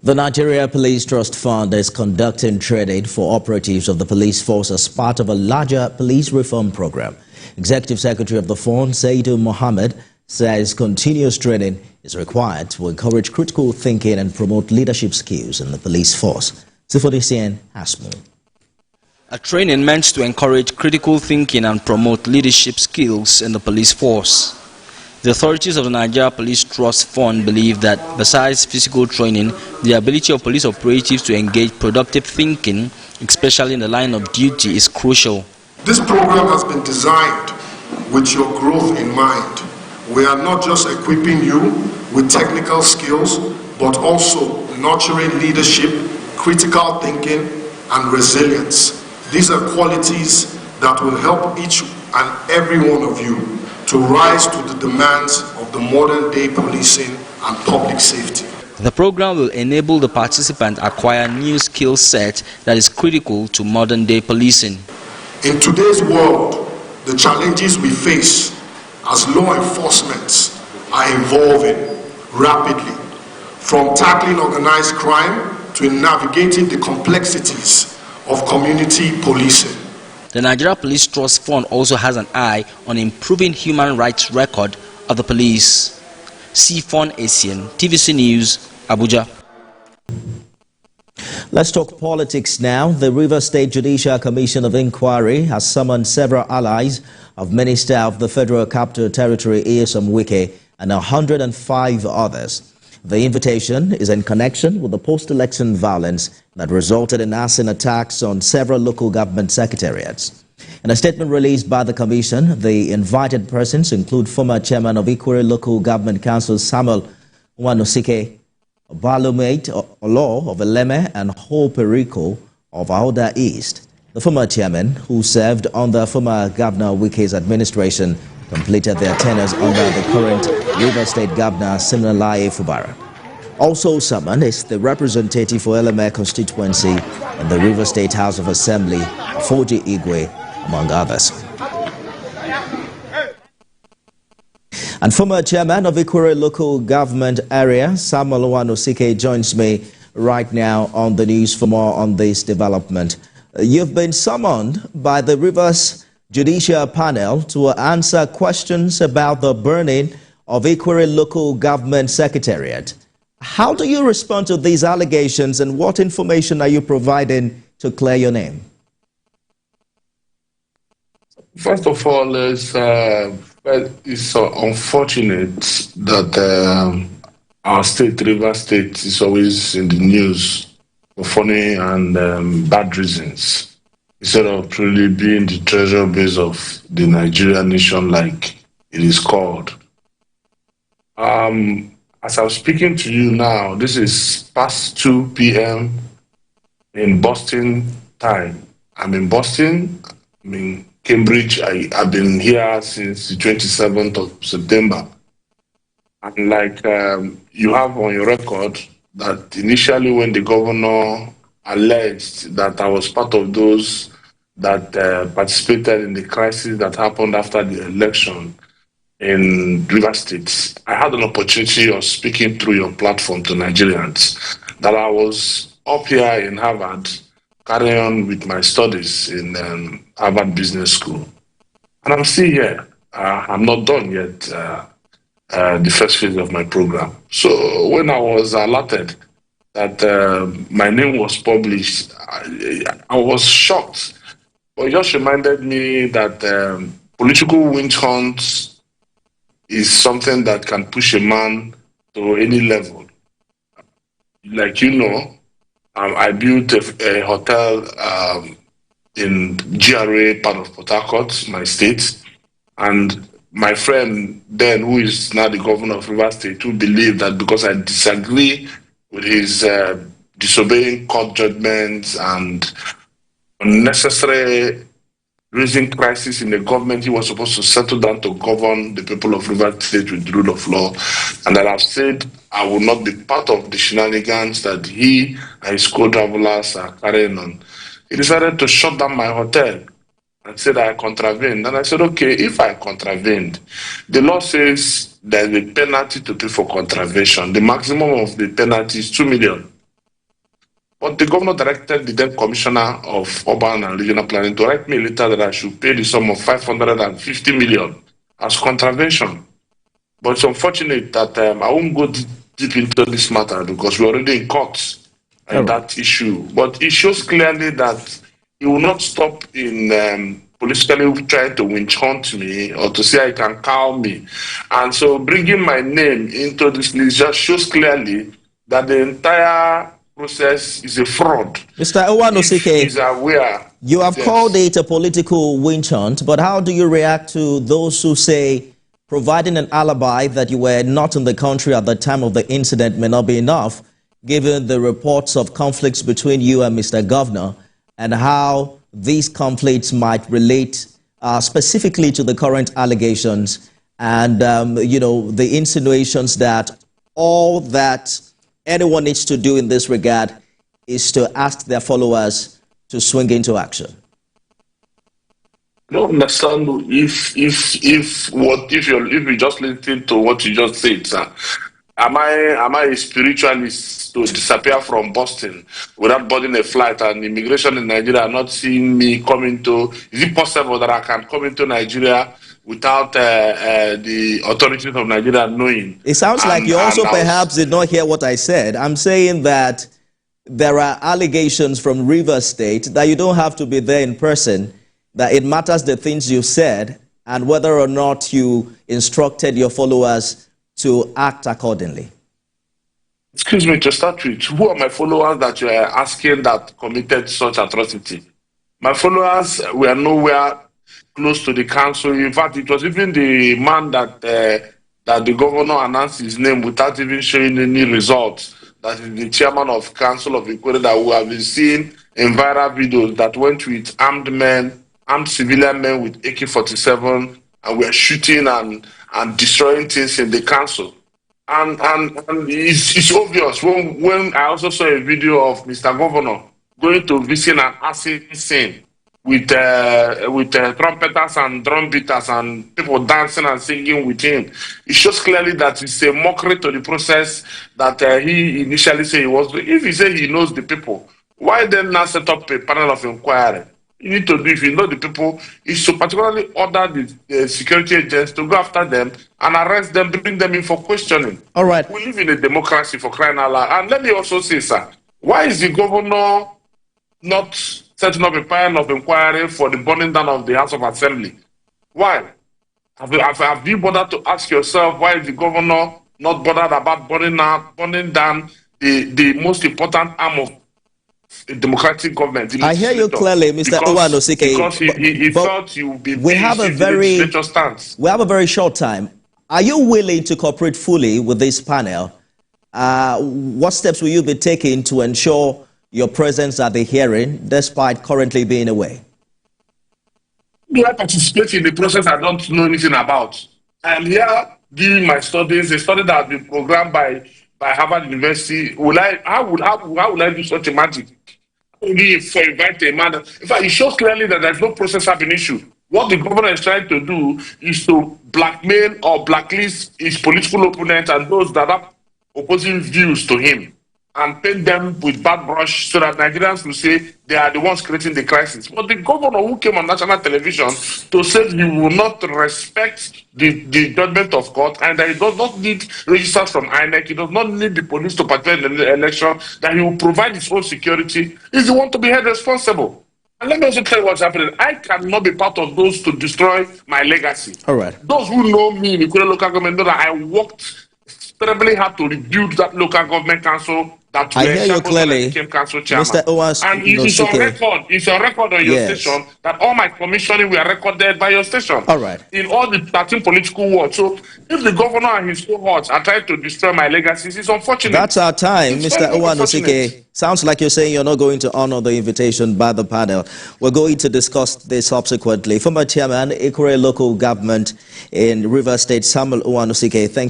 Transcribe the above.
The Nigeria Police Trust Fund is conducting training for operatives of the police force as part of a larger police reform program. Executive Secretary of the fund, Saidu Mohammed, says continuous training is required to encourage critical thinking and promote leadership skills in the police force. Sifodisian has more. A training meant to encourage critical thinking and promote leadership skills in the police force. The authorities of the Nigeria Police Trust Fund believe that besides physical training, the ability of police operatives to engage productive thinking, especially in the line of duty, is crucial. This program has been designed with your growth in mind. We are not just equipping you with technical skills, but also nurturing leadership, critical thinking, and resilience. These are qualities that will help each and every one of you to rise to the demands of the modern day policing and public safety. The program will enable the participant acquire new skill set that is critical to modern day policing. In today's world, the challenges we face as law enforcement are evolving rapidly, from tackling organized crime to navigating the complexities of community policing. The Nigeria Police Trust Fund also has an eye on improving human rights record of the police. Sifon Asian, TVC News, Abuja. Let's talk politics now. The Rivers State Judicial Commission of Inquiry has summoned several allies of Minister of the Federal Capital Territory, Nyesom Wike, and 105 others. The invitation is in connection with the post-election violence that resulted in arson attacks on several local government secretariats. In a statement released by the Commission, the invited persons include former chairman of Aquire Local Government Council Samuel Nwanosike, Balumate Olo of Eleme, and Ho Perico of Aoda East. The former chairman, who served under former Governor Wike's administration, completed their tenures under the current Rivers State Governor Siminalayi Fubara. Also summoned is the representative for Eleme constituency in the Rivers State House of Assembly, Foji Igwe, among others. And former chairman of Aquire Local Government Area, Samuel Nwanosike, joins me right now on the news for more on this development. You've been summoned by the Rivers Judicial Panel to answer questions about the burning of Aquire Local Government Secretariat. How do you respond to these allegations, and what information are you providing to clear your name? First of all, it's unfortunate that our state, Rivers State, is always in the news for funny and bad reasons, instead of truly being the treasure base of the Nigerian nation like it is called. As I'm speaking to you now, this is past 2 p.m. in Boston time. I'm in Boston, I'm in Cambridge. I've been here since the 27th of September. And like you have on your record, that initially when the governor alleged that I was part of those that participated in the crisis that happened after the election in Rivers State, I had an opportunity of speaking through your platform to Nigerians that I was up here in Harvard carrying on with my studies in Harvard Business School. And I'm still here. I'm not done yet the first phase of my program. So when I was alerted that my name was published, I was shocked. But it just reminded me that political witch hunts is something that can push a man to any level. Like you know, I built a hotel in GRA, part of Port Harcourt, my state, and my friend then, who is now the governor of Rivers State, who believed that because I disagree with his disobeying court judgments and unnecessary raising crisis in the government, he was supposed to settle down to govern the people of Rivers State with the rule of law, and that I've said I will not be part of the shenanigans that he and his co-travelers are carrying on. He decided to shut down my hotel and said I contravened. And I said, okay, if I contravened, the law says there's a penalty to pay for contravention. The maximum of the penalty is 2 million. But the governor directed the then commissioner of urban and regional planning to write me a letter that I should pay the sum of 550 million as contravention. But it's unfortunate that I won't go deep into this matter because we're already in court on that issue. But it shows clearly that he will not stop in politically trying to winch hunt me or to say I can cow me. And so bringing my name into this list just shows clearly that the entire process is a fraud. Mr. Owanosike, is aware. You have called it a political winch hunt, but how do you react to those who say providing an alibi that you were not in the country at the time of the incident may not be enough, given the reports of conflicts between you and Mr. Governor, and how these conflicts might relate specifically to the current allegations and, the insinuations that all that anyone needs to do in this regard is to ask their followers to swing into action? I don't understand if you just listen to what you just said, sir. Am I a spiritualist to disappear from Boston without boarding a flight and immigration in Nigeria are not seeing me come into? Is it possible that I can come into Nigeria without the authorities of Nigeria knowing? It sounds like you also perhaps did not hear what I said. I'm saying that there are allegations from Rivers State that you don't have to be there in person, that it matters the things you said and whether or not you instructed your followers to act accordingly. Excuse me, to start with, who are my followers that you are asking that committed such atrocity? My followers were nowhere close to the council. In fact, it was even the man that the governor announced his name without even showing any results. That is the chairman of Council of Aquire that we have been seeing in viral videos that went with armed men, armed civilian men with AK-47, and were shooting and destroying things in the council. And it's obvious when I also saw a video of Mr. Governor going to visit an acid scene with trumpeters and drum beaters and people dancing and singing with him. It shows clearly that it's a mockery to the process that he initially said he was doing. If he said he knows the people, why then not set up a panel of inquiry? You need to do, if you know the people, is to particularly order the security agents to go after them and arrest them, bring them in for questioning. All right. We live in a democracy, for crying out loud. And let me also say, sir, why is the governor not setting up a panel of inquiry for the burning down of the House of Assembly? Why? Have you bothered to ask yourself why is the governor not bothered about burning down the most important arm of a democratic government? I hear you clearly, Mr. Owanosike. Because he felt you would be we have a very short time. Are you willing to cooperate fully with this panel? What steps will you be taking to ensure your presence at the hearing, despite currently being away? Do I participate in the process I don't know anything about? I am here doing my studies, a study that has been programmed by Harvard University. How will I do such a magic? Only if I invite a man. In fact, it shows clearly that there's no process have been issued. What the governor is trying to do is to blackmail or blacklist his political opponents and those that have opposing views to him, and paint them with bad brush so that Nigerians will say they are the ones creating the crisis. But the governor who came on national television to say he will not respect the judgment of court and that he does not need registers from INEC, he does not need the police to participate in the election, that he will provide his own security, is the one to be held responsible. And let me also tell you what's happening. I cannot be part of those to destroy my legacy. All right. Those who know me in the Aquire local government know that I worked terribly hard to rebuild that local government council. I hear you clearly, Mr. Owas. And it's on record on your station that all my commissioning were recorded by your station. All right. In all the 13 political wards. So if the governor and his cohorts are trying to destroy my legacies, it's unfortunate. That's our time, Mr. Owanosike. Sounds like you're saying you're not going to honor the invitation by the panel. We're going to discuss this subsequently. Former Chairman, Aquire Local Government in Rivers State, Samuel Owanosike, thank you.